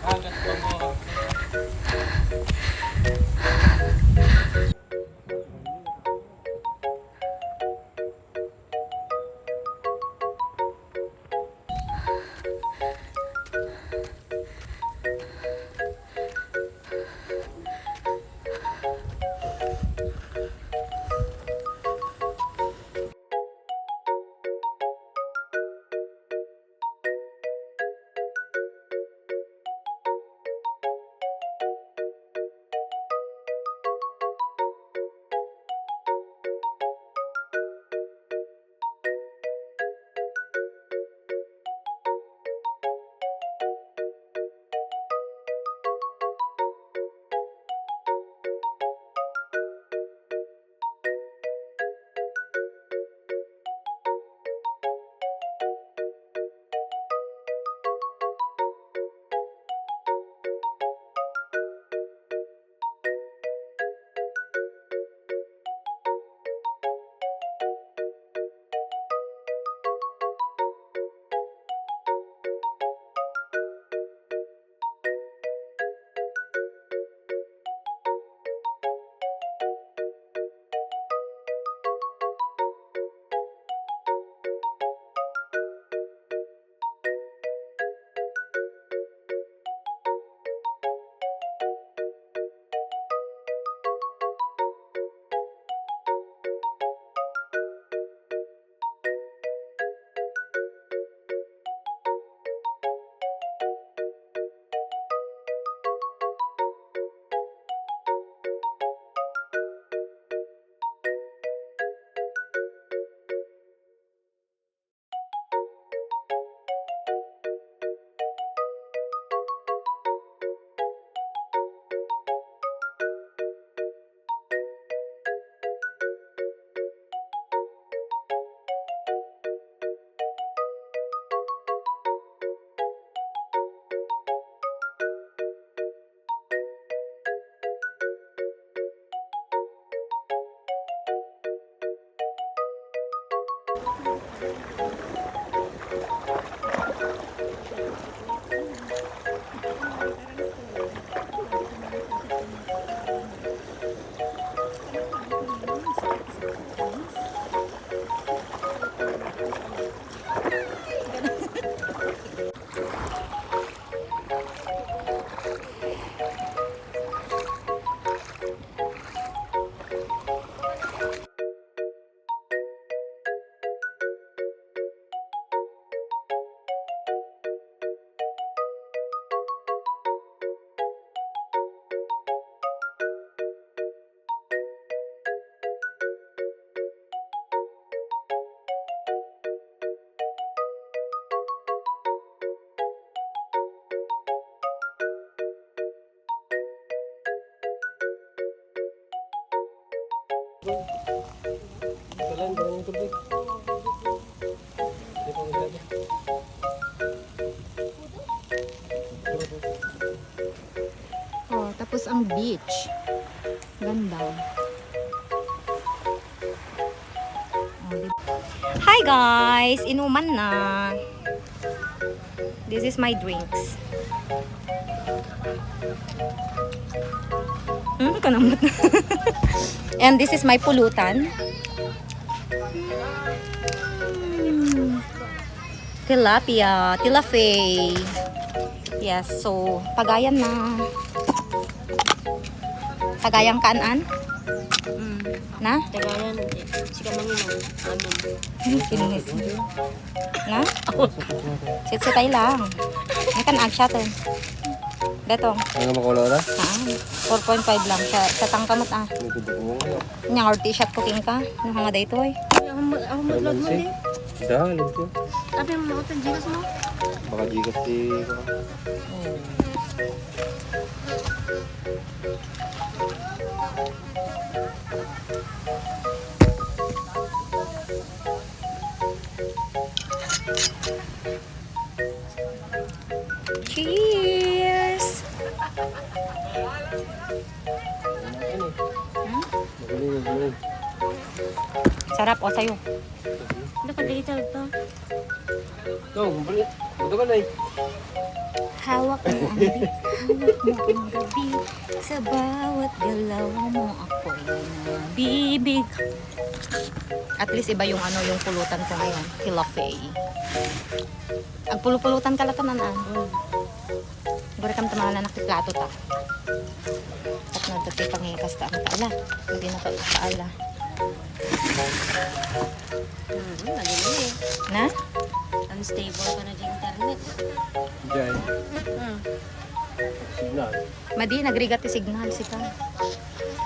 Oh, tapos ang beach. Ganda. Hi guys! Inuman na. This is my drinks. Kanamot na. And this is my pulutan. Tilapia, tilapay. Yes, so pagayan na. Pagayang kanan. Na? Tagalan, sika manginom. Kinis. Na? Sit-sitay lang. Nakan agsya to. Datong. Ano makulora? Ha? 4.5 lang siya. Sa tangkamot ah. Nyang or t-shirt cooking ka. Nung hanga day to eh. Ako maglod mo din. Dahil ito. Tapi mo ito, gigas mo. Baka gigas di... Cheers! Sarap o sa'yo. Nakadigital to. Ito, balik. Ito ka na eh. Hawak mo ang gabi. Sa bawat galaw mo ako'y nabibig. At least iba yung ano, yung pulutan ko ngayon. Hilafay. Ang pulupulutan ka latanan Guri kam tamang na nakiplato ta. At nagdati pangikas ta ang taala. Hindi na paala. Lagi na eh. Na? Unstable ka na di internet. Diyan. Hmm. Signal. Madi, nagrigat ti signal si ka.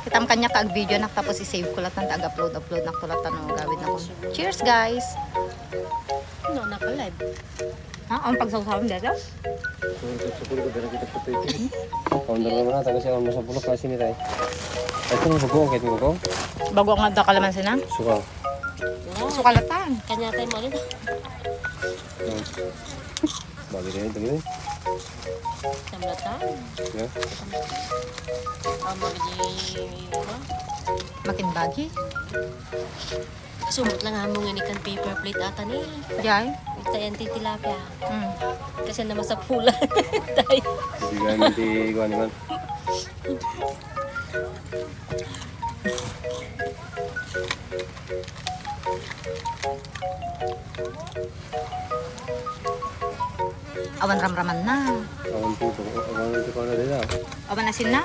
Kitam kanya kaag video nak tapos i-save ko latan tag-upload nak tulatan no gawin ako. Cheers guys. No, naka-live. Ha, ang pagsawsawan dito? Sa pulo ko dala kita puti. Kaundar naman na taga siya sa pulo kasi ni tay. Ito mo bago kahit mo bago. Bago nga da kalamansi na. Suka. Wow. Sukalatan. Kanya tayo mo ulit. Bagi rin ito rin. Samlatan. Yeah. Makin bagi. Sumot lang hamong ini kan paper plate ata ni. Jay. Ito yan titilapia. Hmm. Kasi naman sa pula. Tayo. Hindi ganun di kuhan naman. Awan ramraman na. Awan po ko na dila. Awan asin na.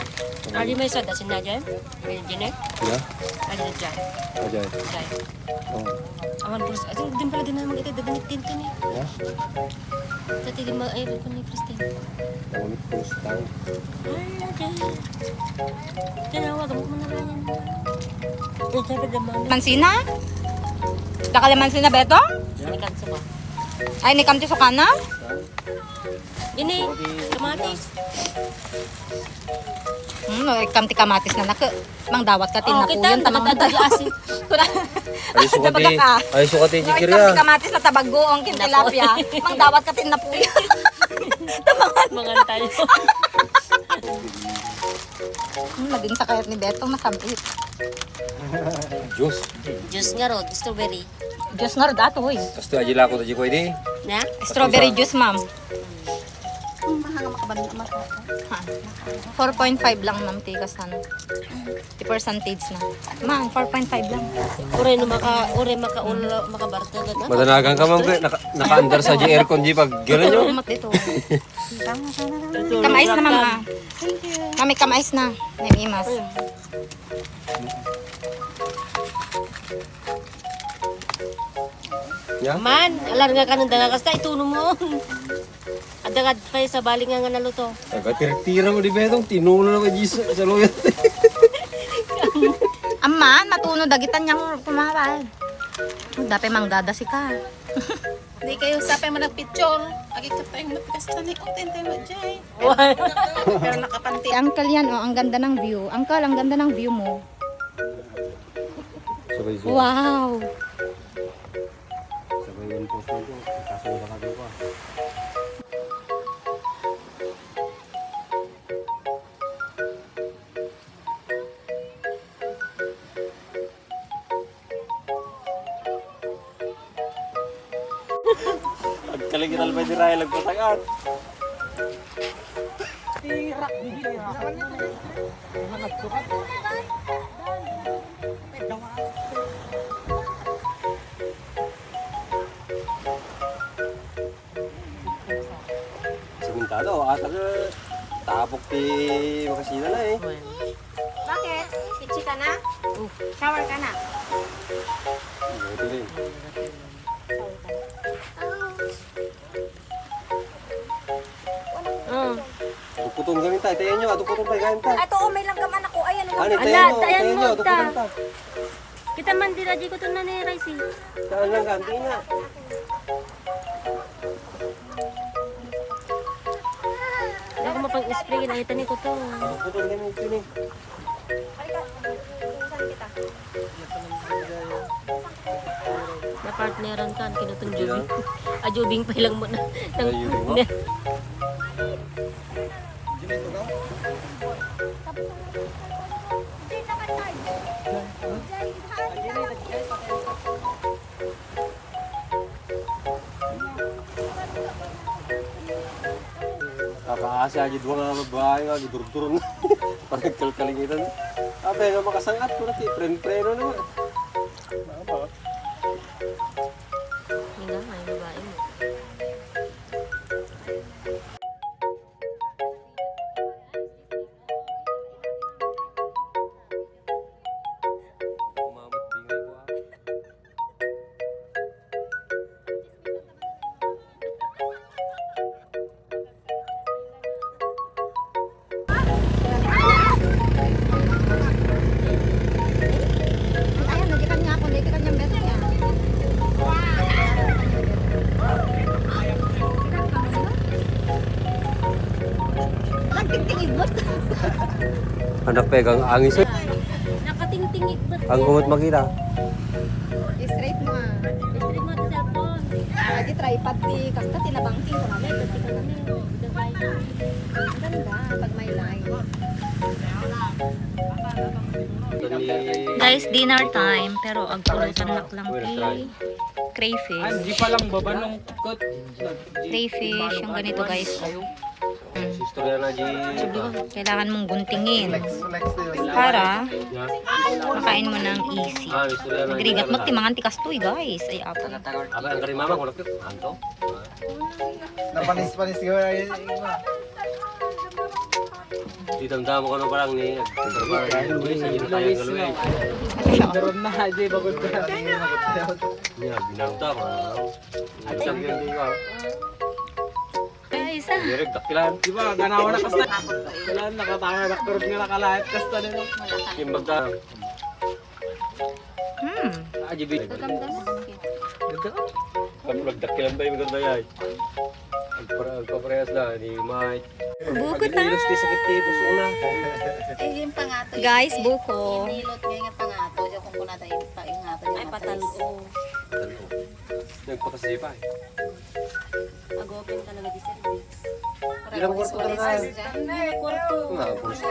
Ari may soda sin na dyan? May dyan eh? Yeah. Ari na dyan. Ajan. Dyan. Oh. Awan bros. Ito din pala din naman kita daganit din to ni. Yeah. Dati din mag-ayro ko ni Kristen. Naunit po sa tao. Ay, okay. Tinawag mo na lang yan. Ito pa naman. Mansina? Dakalamansi na beto? Ikan suka. Ay, ni kamti sukana? Ini, kamatis. Kamti kamatis na nak. Mang dawat ka tin na po kita yun. Tamang nakatadali asin. Ay sukati. Ay sukati Kamti jikirya. kamatis na tabago ang kintilapia. Mang dawat ka tin na po yun. Mga tayo. Maging sa kayat ni Beto, masambit. Juice. Juice nga rod, strawberry. Diyos nga dato, hoy. Kasto ajila ko taji ko ini. Na? Strawberry juice, ma'am. Mahanga makabalik na Ha. 4.5 lang, ma'am, tigas na. 50% na. Ma'am, 4.5 lang. Ure no makabarta na. Madanagan ka ma'am naka-under sa aircon di pag gano'n nyo. Umot dito. Kamais na, ma'am. Ah. Kami kamais na. Nemimas. Yeah. Man, alar nga ka nang dalakas tayo, tuno mo. Adagad pa sa baling nga naluto. Tira mo di betong tinulo na ka sa loyat. Aman, matuno dagitan niyang kumawad. Dapat manggada si ka. Hindi kayo sapay mo nagpicture. Agi ka pa yung magkasta ni content mo dyan. Pero nakapanti. Uncle yan, oh, ang ganda ng view. Uncle, ang ganda ng view mo. Sabay siya. Wow. Sabay yun po ko. Kasunod ka doon pa. Kalingital pa di raya lagpatagan. Samintado, ata ka tapok ti makasina na eh. Bakit? Pichi ka na? Shower ka na? Buti rin. Tukutong kami tayo, tayo nyo, tukutong tayo kain tayo. Ito, may lang gaman ako. Ayan, Ani, Ala, tayo tayan mo, nyo, tukutong ta. tayo. Kita man di radyo ko to na ni Rice. Saan lang ganti nga. Hindi ako mapang-spray, nakita ni ko to. Tukutong kami ito eh. Na-partneran ka, kinutong jubing. Jubing pa lang mo na. Ay, yun mo. Kasi aja dua nga babae nga, gidurduron. Parang kalkalingitan. Abe nga makasangat ko na ti, preno naman. Mama. Hindi nga, may babae mo. Umamot, bingay ko ah. Ayan, nagitan niya ako. Nagitan niya beso niya. Nagtingtingig mo. Anak pegang angis eh. Nakatingtingig ba? Ang kumot makita. Straight mo ah. Istri mo sa cellphone. Lagi tripod di. Kasta tinabangking ko namin. Dati ko namin. Ganda pag may line. Guys, dinner time. Pero agpulutan lang kay crayfish. Di pa lang baba nung kot. Crayfish, yung ganito guys. Istorya na di. Kailangan mong guntingin para makain mo ng easy. Ah, istorya na. Magrigat mo timangan tikas to guys. Ay apo. Abe ang kari mama ko lapit. Anto. Napanis-panis ko ay Di damdam ko no parang ni. Nagtrabaho sa gino tayo galuin. Daron na di bagod ka. Niya binamta ko. Ay sabi hindi ko. Guys, Direk dakilan. Di ba ganawa na kasta. Wala nakatanga nakturog nga nakalahit kasta nila. Kimbagta. Aji bi. Kapag dakilan ba yung maganda yay? Agpaparehas na, di may... buko ta. Pag-inilos di sakit di puso na. Eh, yung pangato. Guys, buko. Inilot nga yung pangato. Diyan kung kunata yung pangato. Ay, patalo. Nagpakasipa eh. Agopin talaga di service. Ilang kwarto talaga eh. Kwarto. Nga, puso.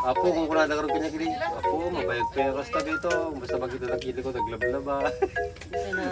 Apo, kung kunada karoon kanya kini. Apo, mabayag kaya kasta dito. Basta pag ito nakili ko, naglablaba. Ito na.